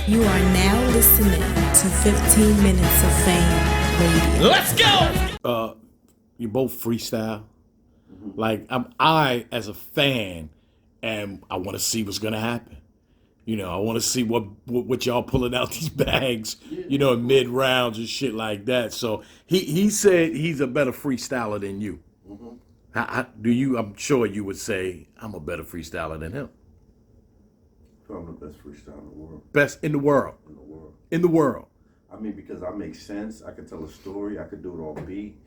You are now listening to 15 Minutes of Fame Radio. Let's go! You both freestyle. Like I as a fan, and I want to see what's gonna happen. You know, I want to see what y'all pulling out these bags. You know, in mid rounds and shit like that. So he said he's a better freestyler than you. How do you? I'm sure you would say I'm a better freestyler than him. I'm the best freestyler in the world. Best in the world. In the world. In the world. I mean, because I make sense. I can tell a story. I could do it on beat.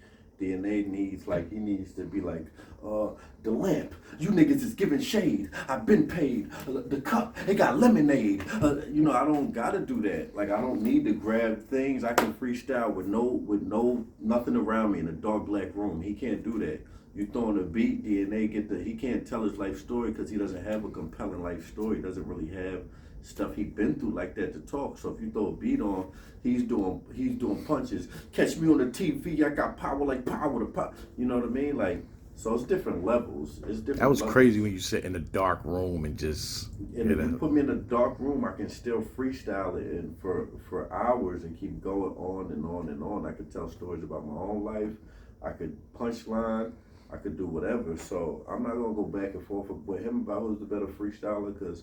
DNA needs, he needs to be like, the lamp. You niggas is giving shade. I've been paid. The cup, it got lemonade. I don't gotta do that. Like, I don't need to grab things. I can freestyle with nothing around me in a dark black room. He can't do that. You throwing a beat, DNA he can't tell his life story because he doesn't have a compelling life story. He doesn't really have stuff he been through like that to talk. So if you throw a beat on, he's doing punches. Catch me on the TV, I got power like power to pop. You know what I mean? Like, so it's different levels. It's different. That was levels. crazy when you sit in a dark room and just. And if you put me in a dark room, I can still freestyle it and for hours and keep going on and on and on. I could tell stories about my own life. I could punchline. I could do whatever. So I'm not gonna go back and forth with him about who's the better freestyler because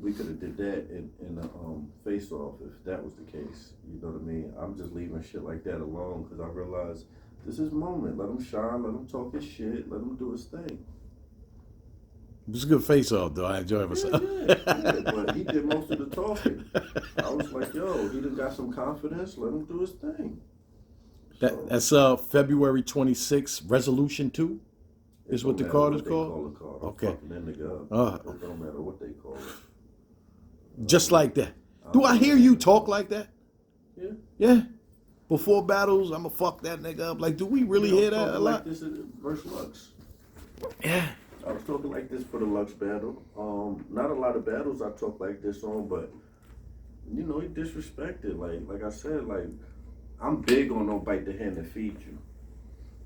we could have did that in the face-off if that was the case. You know what I mean? I'm just leaving shit like that alone because I realize this is moment. Let him shine. Let him talk his shit. Let him do his thing. It was a good face-off, though. I enjoyed myself. Yeah, but he did most of the talking. I was like, yo, he done got some confidence. Let him do his thing. That's February 26th, Resolution 2 is what the card is called? Okay. It don't matter what they call it. Just like that. Do I hear you talk like that? Yeah. Yeah? Before battles, I'ma fuck that nigga up. Like, do we really hear that a lot? Like this versus Lux. Yeah. I was talking like this for the Lux battle. Not a lot of battles I talk like this on, but he disrespected. Like I said, I'm big on don't bite the hand that feeds you.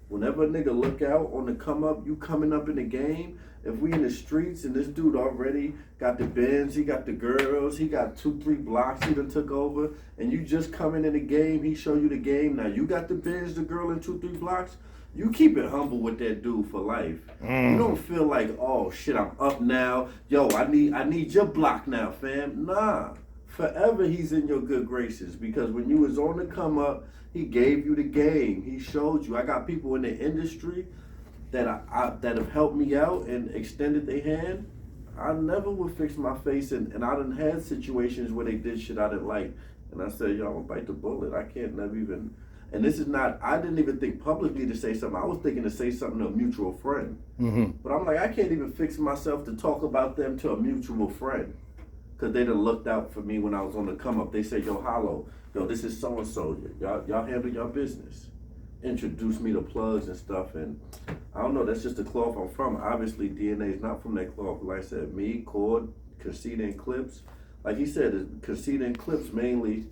Whenever a nigga look out on the come up, you coming up in the game, if we in the streets and this dude already got the Benz, he got the girls, he got 2-3 blocks he done took over, and you just coming in the game, he show you the game, now you got the Benz, the girl, and 2-3 blocks, you keep it humble with that dude for life. You don't feel like, oh shit, I'm up now, yo, I need your block now, fam. Nah. Forever he's in your good graces because when you was on the come up, he gave you the game. He showed you. I got people in the industry that that have helped me out and extended their hand. I never would fix my face and I done had situations where they did shit I didn't like. And I said, yo, I'm gonna bite the bullet. I can't never even, and this is not, I didn't even think publicly to say something. I was thinking to say something to a mutual friend. But I'm like, I can't even fix myself to talk about them to a mutual friend. Because they done looked out for me when I was on the come up. They said, yo, Hollow, yo, this is so-and-so. Y'all handle your business. Introduce me to plugs and stuff. And I don't know, that's just the cloth I'm from. Obviously, DNA is not from that cloth. Like I said, me, Cord, Casita, and Clips. Like he said, Casita and Clips mainly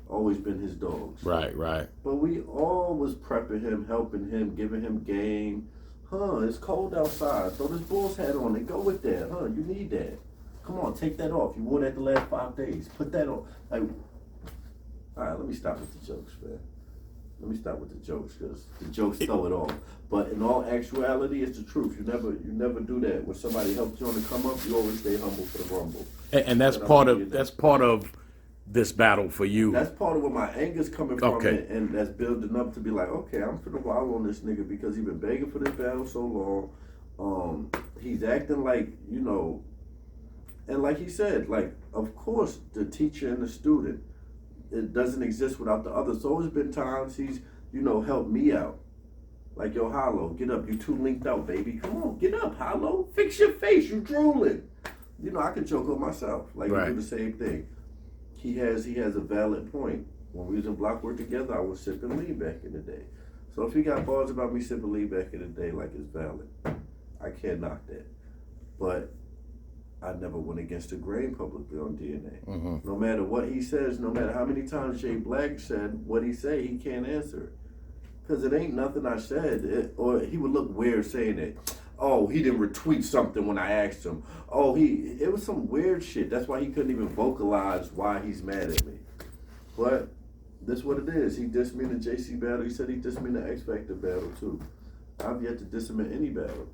always been his dogs. Right. But we all was prepping him, helping him, giving him game. It's cold outside. Throw this Bulls hat on and go with that. You need that. Come on, take that off. You wore that the last 5 days. Put that on. All right, let me stop with the jokes, man. Let me stop with the jokes because the jokes throw it off. But in all actuality, it's the truth. You never do that. When somebody helps you on the come up, you always stay humble for the rumble. And that's part of this battle for you. That's part of where my anger's coming from, and that's building up to be like, okay, I'm finna wild on this nigga because he's been begging for this battle so long. He's acting like, and like he said, of course, the teacher and the student, it doesn't exist without the other. So there's been times he's, helped me out. Like, yo, Hollow, get up. You too linked out, baby. Come on, get up, Hollow. Fix your face. You drooling. I can joke on myself. Right. You do the same thing. He has a valid point. When we was in block work together, I was sipping lean back in the day. So if he got bars about me sipping lean back in the day, it's valid. I can't knock that. But I never went against the grain publicly on DNA. No matter what he says, no matter how many times Jay Black said what he say, he can't answer it. Because it ain't nothing I said. Or he would look weird saying it. Oh, he didn't retweet something when I asked him. Oh, it was some weird shit. That's why he couldn't even vocalize why he's mad at me. But this is what it is. He dissed me in the JC battle. He said he dissed me in the X Factor battle too. I've yet to diss him in any battle.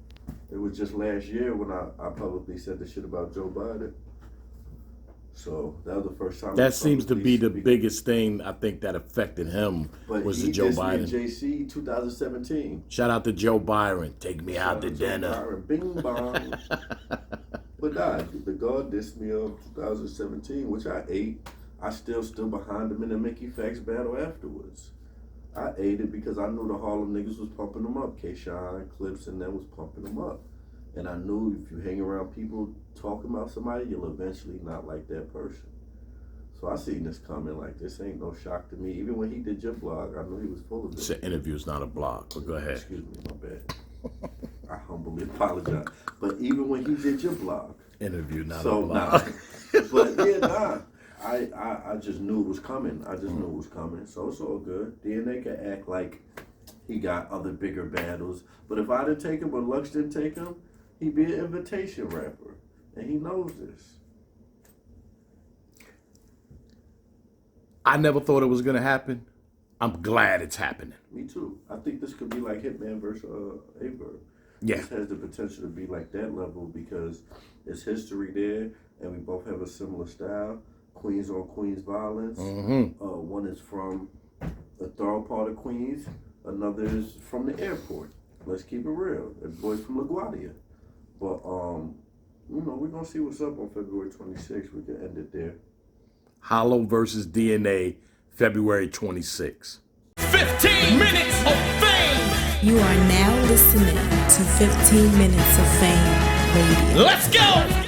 It was just last year when I publicly said the shit about Joe Biden. So that was the first time. That seems to be the biggest thing I think that affected him was the Joe Biden. JC 2017. Shout out to Joe Byron. Take me out to dinner. Byron, bing bong. But nah, the God dissed me of 2017, which I ate. I still stood behind him in the Mickey Fax battle afterwards. I ate it because I knew the Harlem niggas was pumping them up. K-Shine, Clips, and them was pumping them up. And I knew if you hang around people talking about somebody, you'll eventually not like that person. So I seen this coming. Like, this ain't no shock to me. Even when he did your blog, I knew he was full of it. It's an interview, it's not a blog, but go ahead. Excuse me, my bad. I humbly apologize. But even when he did your blog. Interview, not a blog. But yeah, nah. I just knew it was coming. I just knew it was coming. So it's all good. DNA can act like he got other bigger battles. But if I didn't take him or Lux didn't take him, he'd be an invitation rapper. And he knows this. I never thought it was going to happen. I'm glad it's happening. Me too. I think this could be like Hitman versus A-Bird. Yeah. This has the potential to be like that level because there's history there and we both have a similar style. Queens on Queens violence. Mm-hmm. One is from the thorough part of Queens. Another is from the airport. Let's keep it real. That boy's from LaGuardia. But, we're going to see what's up on February 26th. We can end it there. Hollow versus DNA, February 26th. 15 minutes of fame. You are now listening to 15 Minutes of Fame Radio. Let's go.